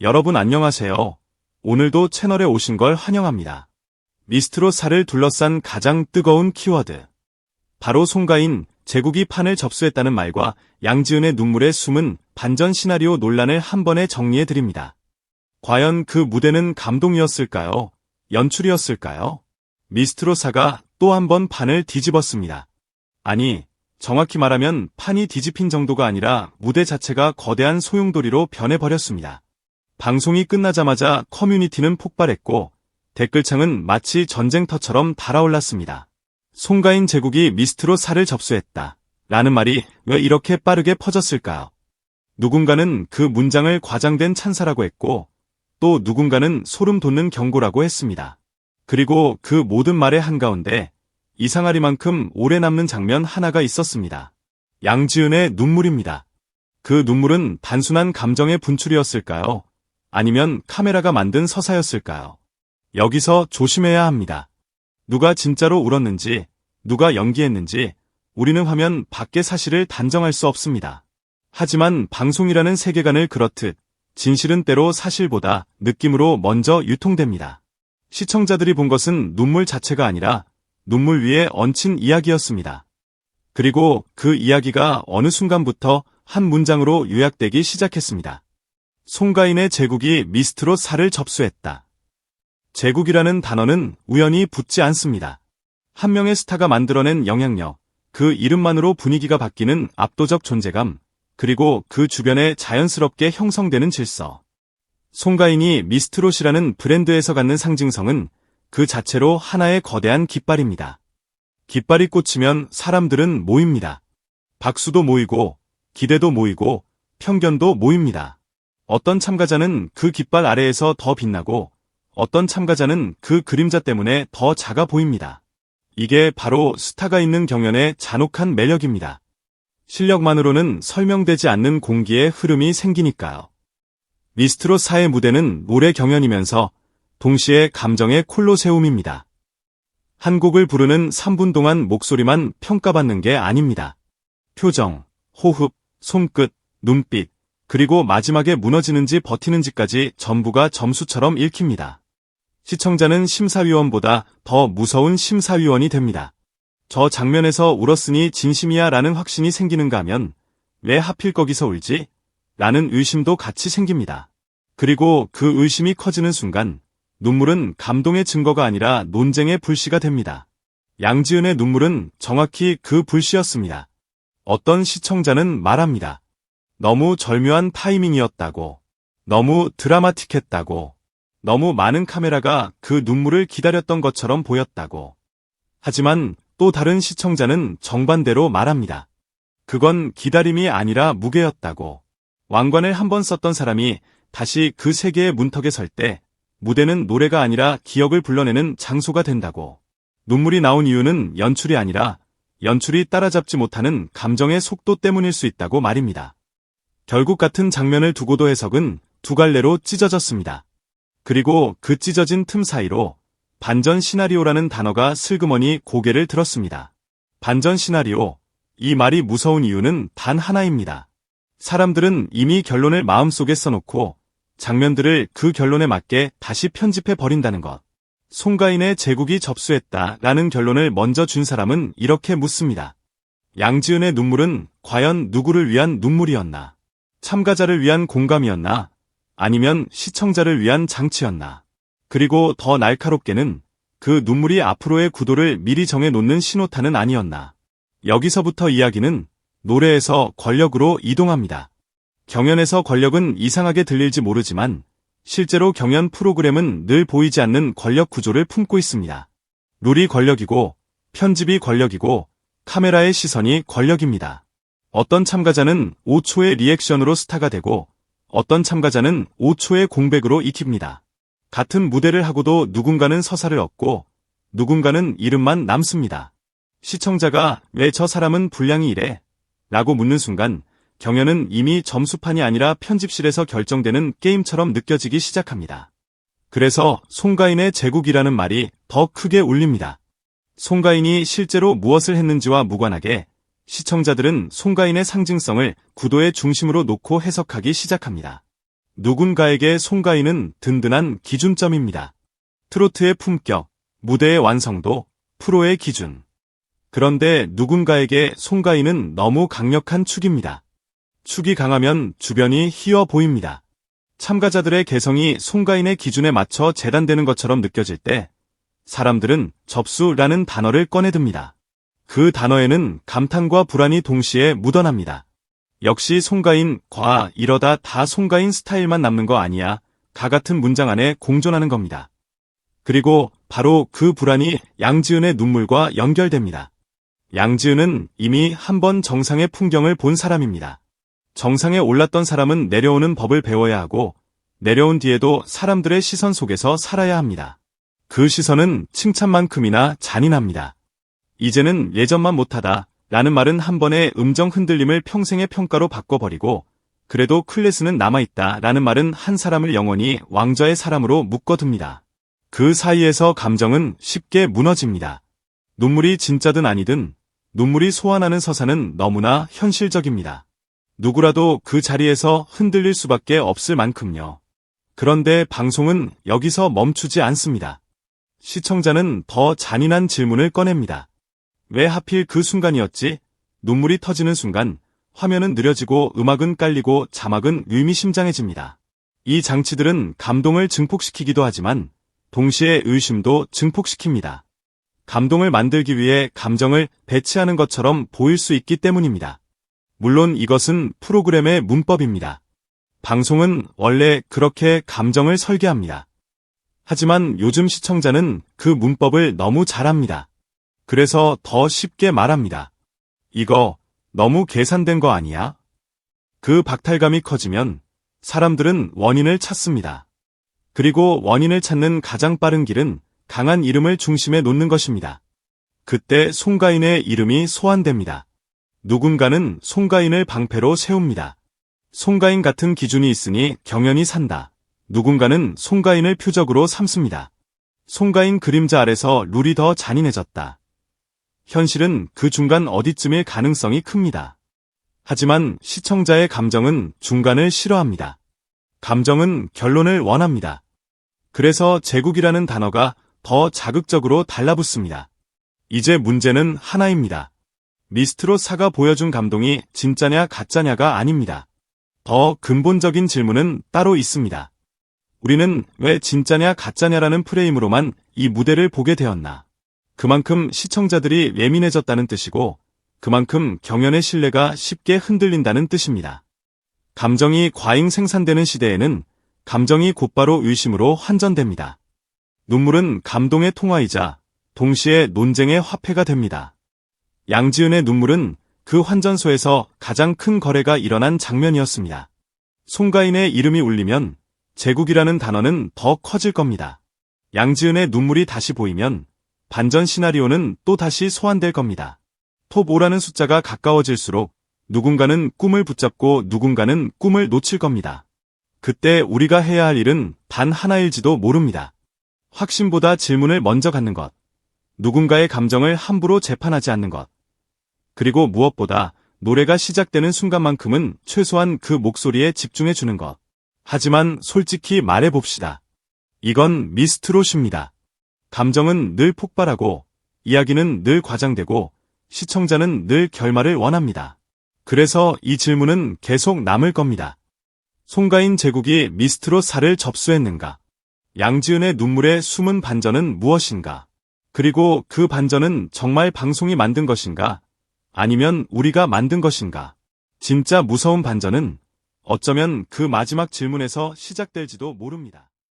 여러분 안녕하세요. 오늘도 채널에 오신 걸 환영합니다. 미스트롯4를 둘러싼 가장 뜨거운 키워드. 바로 송가인, 제국이 판을 접수했다는 말과 양지은의 눈물에 숨은 반전 시나리오 논란을 한 번에 정리해드립니다. 과연 그 무대는 감동이었을까요? 연출이었을까요? 미스트롯4가 또 한 번 판을 뒤집었습니다. 아니, 정확히 말하면 판이 뒤집힌 정도가 아니라 무대 자체가 거대한 소용돌이로 변해버렸습니다. 방송이 끝나자마자 커뮤니티는 폭발했고 댓글창은 마치 전쟁터처럼 달아올랐습니다. 송가인 제국이 미스트롯4를 접수했다 라는 말이 왜 이렇게 빠르게 퍼졌을까요? 누군가는 그 문장을 과장된 찬사라고 했고 또 누군가는 소름 돋는 경고라고 했습니다. 그리고 그 모든 말의 한가운데 이상하리만큼 오래 남는 장면 하나가 있었습니다. 양지은의 눈물입니다. 그 눈물은 단순한 감정의 분출이었을까요? 아니면 카메라가 만든 서사였을까요? 여기서 조심해야 합니다. 누가 진짜로 울었는지, 누가 연기했는지 우리는 화면 밖의 사실을 단정할 수 없습니다. 하지만 방송이라는 세계관을 그렇듯 진실은 때로 사실보다 느낌으로 먼저 유통됩니다. 시청자들이 본 것은 눈물 자체가 아니라 눈물 위에 얹힌 이야기였습니다. 그리고 그 이야기가 어느 순간부터 한 문장으로 요약되기 시작했습니다. 송가인의 제국이 미스트롯4를 접수했다. 제국이라는 단어는 우연히 붙지 않습니다. 한 명의 스타가 만들어낸 영향력, 그 이름만으로 분위기가 바뀌는 압도적 존재감, 그리고 그 주변에 자연스럽게 형성되는 질서. 송가인이 미스트롯이라는 브랜드에서 갖는 상징성은 그 자체로 하나의 거대한 깃발입니다. 깃발이 꽂히면 사람들은 모입니다. 박수도 모이고, 기대도 모이고, 편견도 모입니다. 어떤 참가자는 그 깃발 아래에서 더 빛나고 어떤 참가자는 그 그림자 때문에 더 작아 보입니다. 이게 바로 스타가 있는 경연의 잔혹한 매력입니다. 실력만으로는 설명되지 않는 공기의 흐름이 생기니까요. 미스트롯4의 무대는 노래 경연이면서 동시에 감정의 콜로세움입니다. 한 곡을 부르는 3분 동안 목소리만 평가받는 게 아닙니다. 표정, 호흡, 손끝, 눈빛, 그리고 마지막에 무너지는지 버티는지까지 전부가 점수처럼 읽힙니다. 시청자는 심사위원보다 더 무서운 심사위원이 됩니다. 저 장면에서 울었으니 진심이야 라는 확신이 생기는가 하면 왜 하필 거기서 울지? 라는 의심도 같이 생깁니다. 그리고 그 의심이 커지는 순간 눈물은 감동의 증거가 아니라 논쟁의 불씨가 됩니다. 양지은의 눈물은 정확히 그 불씨였습니다. 어떤 시청자는 말합니다. 너무 절묘한 타이밍이었다고, 너무 드라마틱했다고, 너무 많은 카메라가 그 눈물을 기다렸던 것처럼 보였다고. 하지만 또 다른 시청자는 정반대로 말합니다. 그건 기다림이 아니라 무게였다고. 왕관을 한 번 썼던 사람이 다시 그 세계의 문턱에 설 때 무대는 노래가 아니라 기억을 불러내는 장소가 된다고. 눈물이 나온 이유는 연출이 아니라 연출이 따라잡지 못하는 감정의 속도 때문일 수 있다고 말입니다. 결국 같은 장면을 두고도 해석은 두 갈래로 찢어졌습니다. 그리고 그 찢어진 틈 사이로 반전 시나리오라는 단어가 슬그머니 고개를 들었습니다. 반전 시나리오, 이 말이 무서운 이유는 단 하나입니다. 사람들은 이미 결론을 마음속에 써놓고 장면들을 그 결론에 맞게 다시 편집해 버린다는 것. 송가인의 제국이 접수했다 라는 결론을 먼저 준 사람은 이렇게 묻습니다. 양지은의 눈물은 과연 누구를 위한 눈물이었나? 참가자를 위한 공감이었나? 아니면 시청자를 위한 장치였나? 그리고 더 날카롭게는 그 눈물이 앞으로의 구도를 미리 정해놓는 신호탄은 아니었나? 여기서부터 이야기는 노래에서 권력으로 이동합니다. 경연에서 권력은 이상하게 들릴지 모르지만 실제로 경연 프로그램은 늘 보이지 않는 권력 구조를 품고 있습니다. 룰이 권력이고 편집이 권력이고 카메라의 시선이 권력입니다. 어떤 참가자는 5초의 리액션으로 스타가 되고 어떤 참가자는 5초의 공백으로 익힙니다. 같은 무대를 하고도 누군가는 서사를 얻고 누군가는 이름만 남습니다. 시청자가 왜 저 사람은 분량이 이래? 라고 묻는 순간 경연은 이미 점수판이 아니라 편집실에서 결정되는 게임처럼 느껴지기 시작합니다. 그래서 송가인의 제국이라는 말이 더 크게 울립니다. 송가인이 실제로 무엇을 했는지와 무관하게 시청자들은 송가인의 상징성을 구도의 중심으로 놓고 해석하기 시작합니다. 누군가에게 송가인은 든든한 기준점입니다. 트로트의 품격, 무대의 완성도, 프로의 기준. 그런데 누군가에게 송가인은 너무 강력한 축입니다. 축이 강하면 주변이 희어 보입니다. 참가자들의 개성이 송가인의 기준에 맞춰 재단되는 것처럼 느껴질 때 사람들은 접수라는 단어를 꺼내듭니다. 그 단어에는 감탄과 불안이 동시에 묻어납니다. 역시 송가인, 이러다 다 송가인 스타일만 남는 거 아니야. 가 같은 문장 안에 공존하는 겁니다. 그리고 바로 그 불안이 양지은의 눈물과 연결됩니다. 양지은은 이미 한 번 정상의 풍경을 본 사람입니다. 정상에 올랐던 사람은 내려오는 법을 배워야 하고 내려온 뒤에도 사람들의 시선 속에서 살아야 합니다. 그 시선은 칭찬만큼이나 잔인합니다. 이제는 예전만 못하다 라는 말은 한 번의 음정 흔들림을 평생의 평가로 바꿔버리고 그래도 클래스는 남아있다 라는 말은 한 사람을 영원히 왕좌의 사람으로 묶어둡니다. 그 사이에서 감정은 쉽게 무너집니다. 눈물이 진짜든 아니든 눈물이 소환하는 서사는 너무나 현실적입니다. 누구라도 그 자리에서 흔들릴 수밖에 없을 만큼요. 그런데 방송은 여기서 멈추지 않습니다. 시청자는 더 잔인한 질문을 꺼냅니다. 왜 하필 그 순간이었지? 눈물이 터지는 순간 화면은 느려지고 음악은 깔리고 자막은 의미심장해집니다. 이 장치들은 감동을 증폭시키기도 하지만 동시에 의심도 증폭시킵니다. 감동을 만들기 위해 감정을 배치하는 것처럼 보일 수 있기 때문입니다. 물론 이것은 프로그램의 문법입니다. 방송은 원래 그렇게 감정을 설계합니다. 하지만 요즘 시청자는 그 문법을 너무 잘합니다. 그래서 더 쉽게 말합니다. 이거 너무 계산된 거 아니야? 그 박탈감이 커지면 사람들은 원인을 찾습니다. 그리고 원인을 찾는 가장 빠른 길은 강한 이름을 중심에 놓는 것입니다. 그때 송가인의 이름이 소환됩니다. 누군가는 송가인을 방패로 세웁니다. 송가인 같은 기준이 있으니 경연이 산다. 누군가는 송가인을 표적으로 삼습니다. 송가인 그림자 아래서 룰이 더 잔인해졌다. 현실은 그 중간 어디쯤일 가능성이 큽니다. 하지만 시청자의 감정은 중간을 싫어합니다. 감정은 결론을 원합니다. 그래서 제국이라는 단어가 더 자극적으로 달라붙습니다. 이제 문제는 하나입니다. 미스트롯4가 보여준 감동이 진짜냐 가짜냐가 아닙니다. 더 근본적인 질문은 따로 있습니다. 우리는 왜 진짜냐 가짜냐라는 프레임으로만 이 무대를 보게 되었나? 그만큼 시청자들이 예민해졌다는 뜻이고 그만큼 경연의 신뢰가 쉽게 흔들린다는 뜻입니다. 감정이 과잉 생산되는 시대에는 감정이 곧바로 의심으로 환전됩니다. 눈물은 감동의 통화이자 동시에 논쟁의 화폐가 됩니다. 양지은의 눈물은 그 환전소에서 가장 큰 거래가 일어난 장면이었습니다. 송가인의 이름이 울리면 제국이라는 단어는 더 커질 겁니다. 양지은의 눈물이 다시 보이면 반전 시나리오는 또 다시 소환될 겁니다. 톱 5라는 숫자가 가까워질수록 누군가는 꿈을 붙잡고 누군가는 꿈을 놓칠 겁니다. 그때 우리가 해야 할 일은 단 하나일지도 모릅니다. 확신보다 질문을 먼저 갖는 것. 누군가의 감정을 함부로 재판하지 않는 것. 그리고 무엇보다 노래가 시작되는 순간만큼은 최소한 그 목소리에 집중해 주는 것. 하지만 솔직히 말해봅시다. 이건 미스트롯입니다. 감정은 늘 폭발하고 이야기는 늘 과장되고 시청자는 늘 결말을 원합니다. 그래서 이 질문은 계속 남을 겁니다. 송가인 제국이 미스트롯4를 접수했는가? 양지은의 눈물의 숨은 반전은 무엇인가? 그리고 그 반전은 정말 방송이 만든 것인가? 아니면 우리가 만든 것인가? 진짜 무서운 반전은 어쩌면 그 마지막 질문에서 시작될지도 모릅니다.